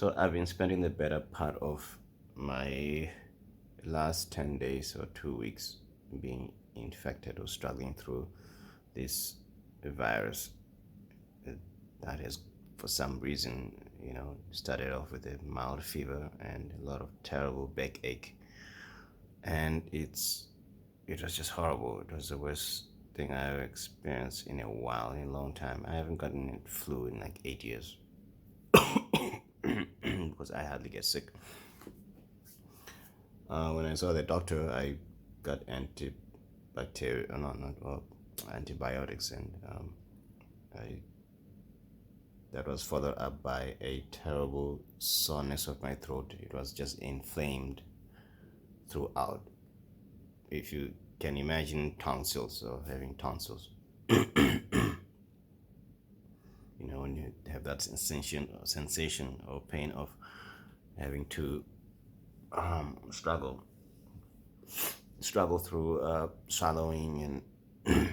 So I've been spending the better part of my last 10 days or 2 weeks being infected or struggling through this virus that has, for some reason, started off with a mild fever and a lot of terrible backache. And it was just horrible. It was the worst thing I've experienced in a while, in a long time. I haven't gotten flu in like 8 years because I hardly get sick. When I saw the doctor, I got antibiotics, and that was followed up by a terrible soreness of my throat. It was just inflamed throughout. If you can imagine tonsils or having tonsils, when you have that sensation or pain of having to struggle through swallowing and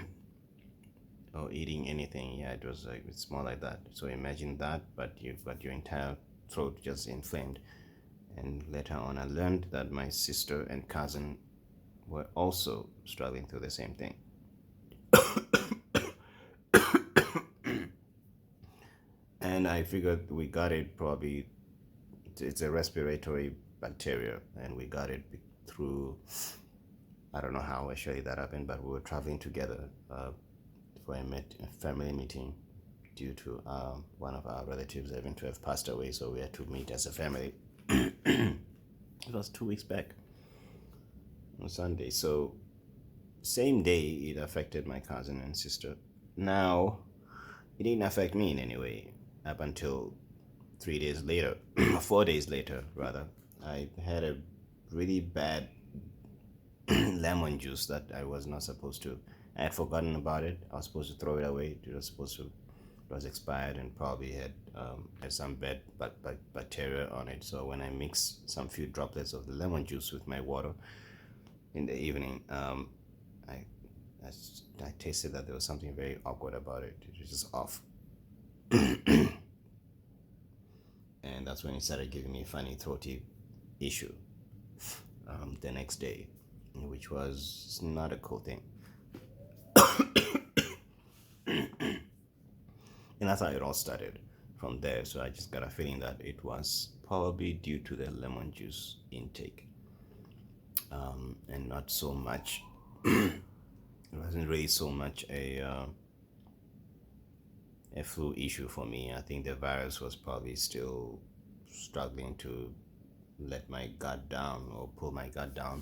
or eating anything. Yeah, it's more like that. So imagine that, but you've got your entire throat just inflamed. And later on, I learned that my sister and cousin were also struggling through the same thing. And I figured we got it probably, it's a respiratory bacteria, and we got it through, I don't know how actually that happened, but we were traveling together for a family meeting due to one of our relatives having to have passed away, so we had to meet as a family. It was 2 weeks back on Sunday. So same day it affected my cousin and sister. Now it didn't affect me in any way up until 3 days later, 4 days later rather. I had a really bad lemon juice that I was not supposed to. I had forgotten about it. I was supposed to throw it away. It was expired and probably had some bad bacteria on it. So when I mixed some few droplets of the lemon juice with my water in the evening, I tasted that there was something very awkward about it. It was just off. And that's when it started giving me a funny throaty issue the next day, which was not a cool thing. And that's how it all started from there. So I just got a feeling that it was probably due to the lemon juice intake, and not so much it wasn't really so much a flu issue for me. I think the virus was probably still struggling to let my gut down or pull my gut down.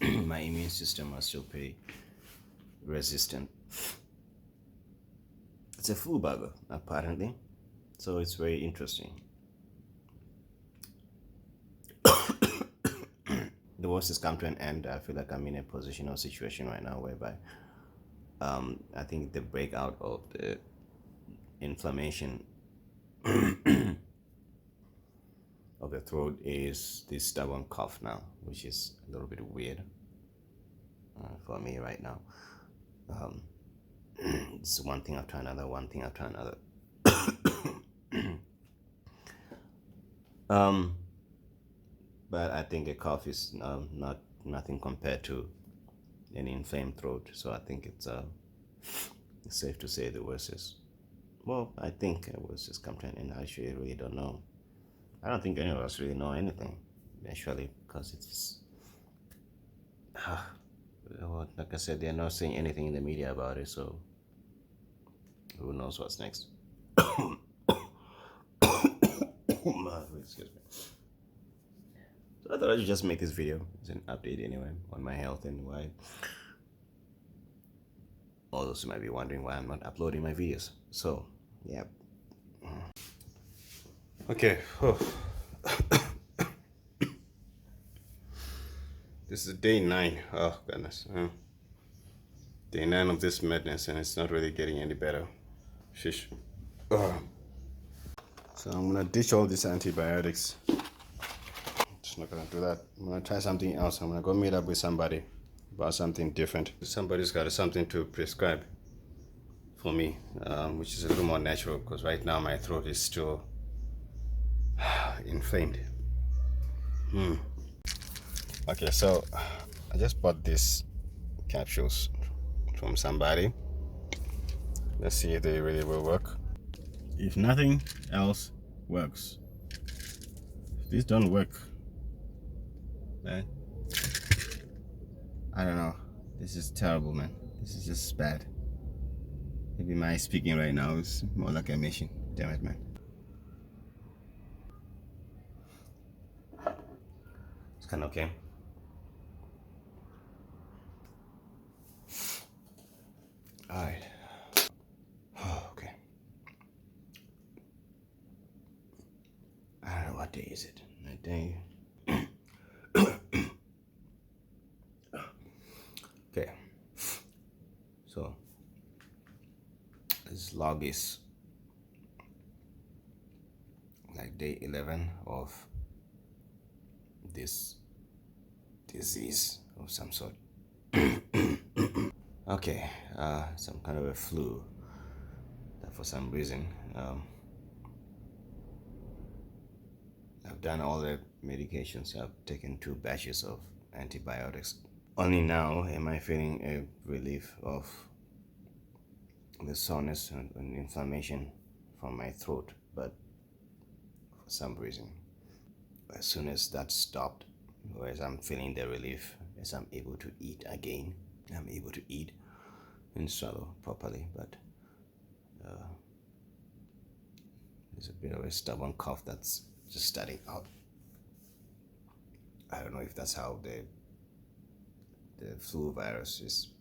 My immune system was still pretty resistant. It's a flu bugger, apparently, so it's very interesting. The worst has come to an end. I feel like I'm in a position or situation right now whereby I think the breakout of the inflammation of the throat is this stubborn cough now, which is a little bit weird for me right now. It's one thing after another. But I think a cough is nothing compared to an inflamed throat. So I think it's safe to say the worst is, well, I think it was just come to an end. I actually really don't know. I don't think any of us really know anything, actually, because it's well, like I said, they're not saying anything in the media about it, so who knows what's next. Excuse me. So I thought I should just make this video as an update anyway on my health and why. All those who might be wondering why I'm not uploading my videos. So, yeah. Okay. This is day 9. Oh, goodness. Day 9 of this madness, and it's not really getting any better. Shish. So I'm going to ditch all these antibiotics. Just not going to do that. I'm going to try something else. I'm going to go meet up with somebody about something different. Somebody's got something to prescribe for me, which is a little more natural, because right now my throat is still inflamed. Okay, so I just bought these capsules from somebody. Let's see if they really will work. If nothing else works, if these don't work, then I don't know. This is terrible, man. This is just bad. Maybe my speaking right now is more like a mission. Damn it, man. It's kind of okay. All right. Oh, okay. I don't know what day is it. What day? Okay. So this log is like day 11 of this disease of some sort. Okay, some kind of a flu that for some reason I've done all the medications. I've taken 2 batches of antibiotics. Only now am I feeling a relief of the soreness and inflammation from my throat, but for some reason, as soon as that stopped, whereas I'm feeling the relief, as I'm able to eat again, I'm able to eat and swallow properly, but there's a bit of a stubborn cough that's just starting out. I don't know if that's how the flu virus is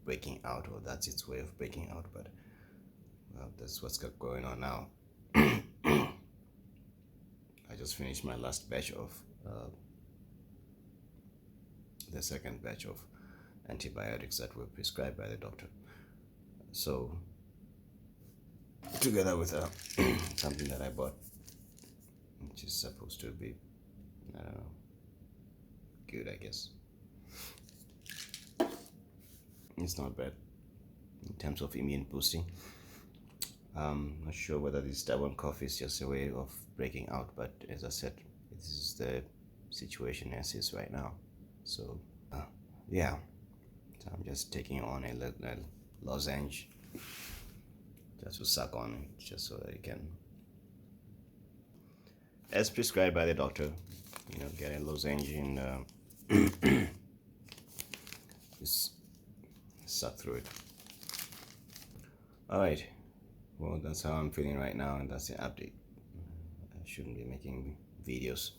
breaking out, or that's its way of breaking out, but well, that's what's going on now. I just finished my last batch of the second batch of antibiotics that were prescribed by the doctor. So together with something that I bought, which is supposed to be, I don't know, good, I guess. It's not bad in terms of immune boosting. Not sure whether this stubborn cough is just a way of breaking out, but as I said, this is the situation as is right now. So yeah, so I'm just taking on a lozenge just to suck on it, just so that it can, as prescribed by the doctor, get a lozenge and just suck through it. All right, well, that's how I'm feeling right now, and that's the update. I shouldn't be making videos.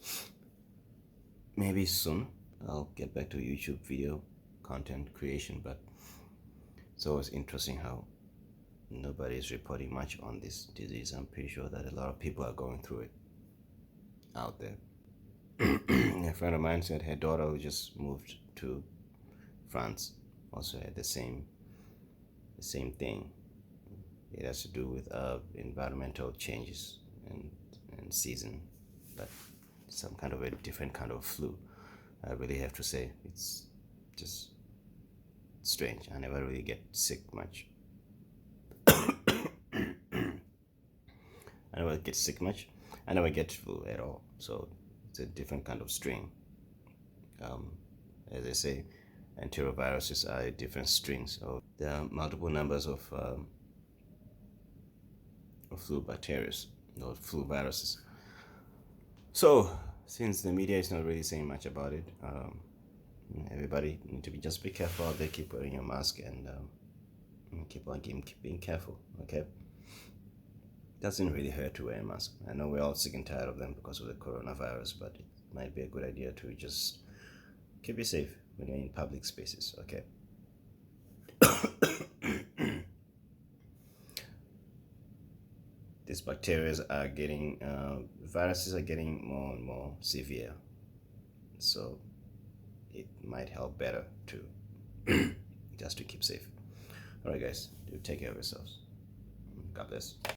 Maybe soon I'll get back to YouTube video content creation, but it's always interesting how nobody's reporting much on this disease. I'm pretty sure that a lot of people are going through it out there. A friend of mine said her daughter, who just moved to France, also had the same thing. It has to do with environmental changes and season, but some kind of a different kind of flu. I really have to say, it's just strange. I never really get sick much. I never get sick much. I never get flu at all. So it's a different kind of strain. As I say, enteroviruses are different strains. So there are multiple numbers of flu bacteria or flu viruses. So since the media is not really saying much about it, everybody need to just be careful out there. Keep wearing your mask and keep being careful. Okay, doesn't really hurt to wear a mask. I know we're all sick and tired of them because of the coronavirus, but it might be a good idea to just keep it safe when you're in public spaces. Okay. These bacteria are getting, viruses are getting more and more severe, so it might help better to just to keep safe. All right, guys, do take care of yourselves. God bless.